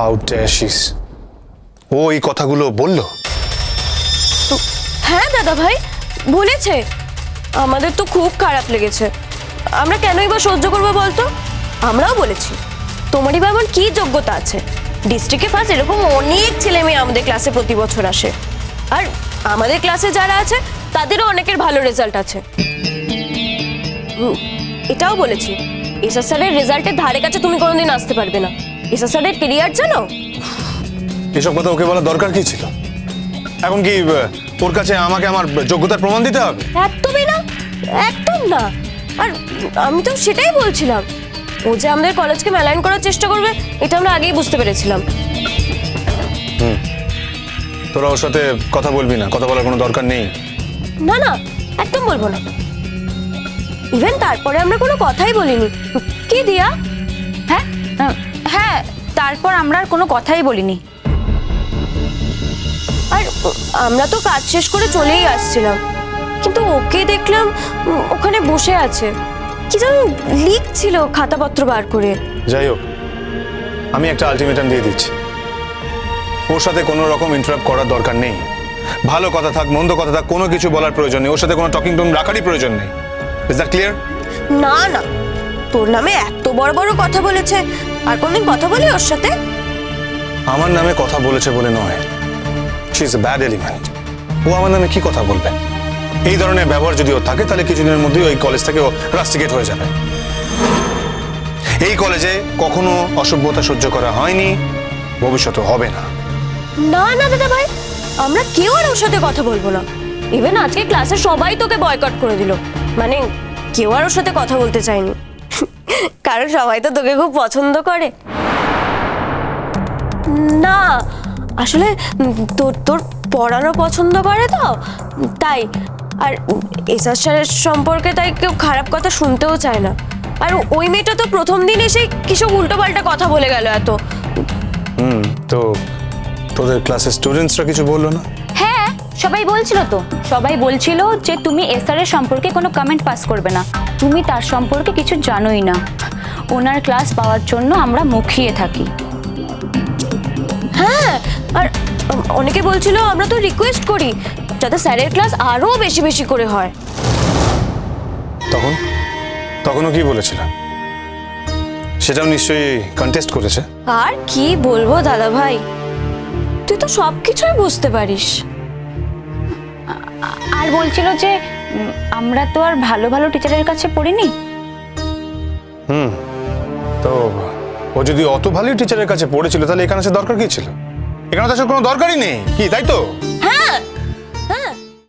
How dare she! ও এই কথাগুলো বললো? হ্যাঁ দাদা ভাই বলেছে। আমাদের তো খুব খারাপ লেগেছে। আমরা কেনই বা সহ্য করবো বলতো? আমরাও বলেছি তোমারই বা এমন কি যোগ্যতা আছে? ডিস্ট্রিক্টে ফার্স্ট এরকম অনেক ছেলে মেয়ে আমাদের ক্লাসে প্রতি বছর আসে, আর আমাদের ক্লাসে যারা আছে তাদেরও অনেকের ভালো রেজাল্ট আছে। এটাও বলেছি এসআর স্যারের রেজাল্টের ধারে কাছে তুমি কোনোদিন আসতে পারবে না। এসআর স্যারের কেরিয়ার জানো? এসব কথা ওকে বলার দরকার কি ছিল? এখন কি ওর কাছে আমাকে আমার যোগ্যতার প্রমাণ দিতে হবে? একদমই না, একদম না। আর আমি তো সেটাই বলছিলাম, ও যে আমাদের কলেজকে মেলাইন করার চেষ্টা করবে এটা আমরা আগেই বুঝতে পেরেছিলাম। তোরা ওর সাথে কথা বলবি না? কথা বলার কোনো দরকার নেই। না না, একদম বলবো না। ইভেন তারপরে আমরা কোনো কথাই বলিনি। কি দিয়া? হ্যাঁ হ্যাঁ, তারপর আমরা আর কোনো কথাই বলিনি। আর আমরা তো কাজ শেষ করে চলেই আসছিলাম, কিন্তু ওকে দেখলাম ওখানে বসে আছে, কি যেন লিখছিল খাতাপত্র বার করে। যাই হোক, আমি একটা আলটিমেটাম দিয়ে দিচ্ছি, ওর সাথে কোনো রকম ইন্টারাপ্ট করার দরকার নেই। ভালো কথা থাক মন্দ কথা থাক কোনো কিছু বলার প্রয়োজন নেই, ওর সাথে কোনো টকিং টুম রাখারই প্রয়োজন নেই। Is that clear? না না, তোর নামে এত বড় বড় কথা বলেছে, আর কোনদিন কথা বলি ওর সাথে? আমার নামে কথা বলেছে বলে নয়, she is a bad element. ও আমার নামে কি কথা বলবে? এই ধরনের ব্যবহার যদি ওর থাকে তাহলে কিছুদিনের মধ্যেই ওই কলেজ থেকে ও রাস্টিকেট হয়ে যাবে। এই কলেজে কখনো অসভ্যতা সহ্য করা হয়নি, ভবিষ্যতে হবে না। না না দাদা ভাই, আমরা কেউ আর ওর সাথে কথা বলবো না। ইভেন আজকে ক্লাসে সবাই তোকে বয়কট করে দিল, মানে কেউ আর ওর সাথে কথা বলতে চায়নি। কারণ সবাই তো তোকে খুব পছন্দ করে। না আসলে তোর তোর পড়ানো পছন্দ করে তো তাই। আর এসআর স্যারের সম্পর্কে তাই কেউ খারাপ কথা শুনতেও চায় না। আর ওই মেয়েটা তো প্রথম দিন এসে কিসব উল্টোপাল্টা কথা বলে গেল এত। তো তোদের ক্লাসের স্টুডেন্টসরা কিছু বললো না? হ্যাঁ, সবাই বলছিল তো, সবাই বলছিল যে তুমি এসআরের সম্পর্কে কোনো কমেন্ট পাস করবে না, তুমি তার সম্পর্কে কিছু জানোই না। ওনার ক্লাস পাওয়ার জন্য আমরা মুখিয়ে থাকি। হ্যাঁ, আর অনেকে বলছিল আমরা তো রিকোয়েস্ট করি যাতে স্যারের ক্লাস আরো বেশি বেশি করে হয়। তখনও কি বলেছিল? সেটাও নিশ্চয়ই কন্টেস্ট করেছে। আর কি বলবো দাদা ভাই, তুই তো সবকিছুই বুঝতে পারিস। আর বলছিল যে আমরা তো আর ভালো ভালো টিচারের কাছে পড়িনি। তো ও যদি অত ভালো টিচারের কাছে পড়েছিল তাহলে এখানে সে দরকার কি ছিল? এখানে তো আসার কোনো দরকারই নেই, কি তাই তো?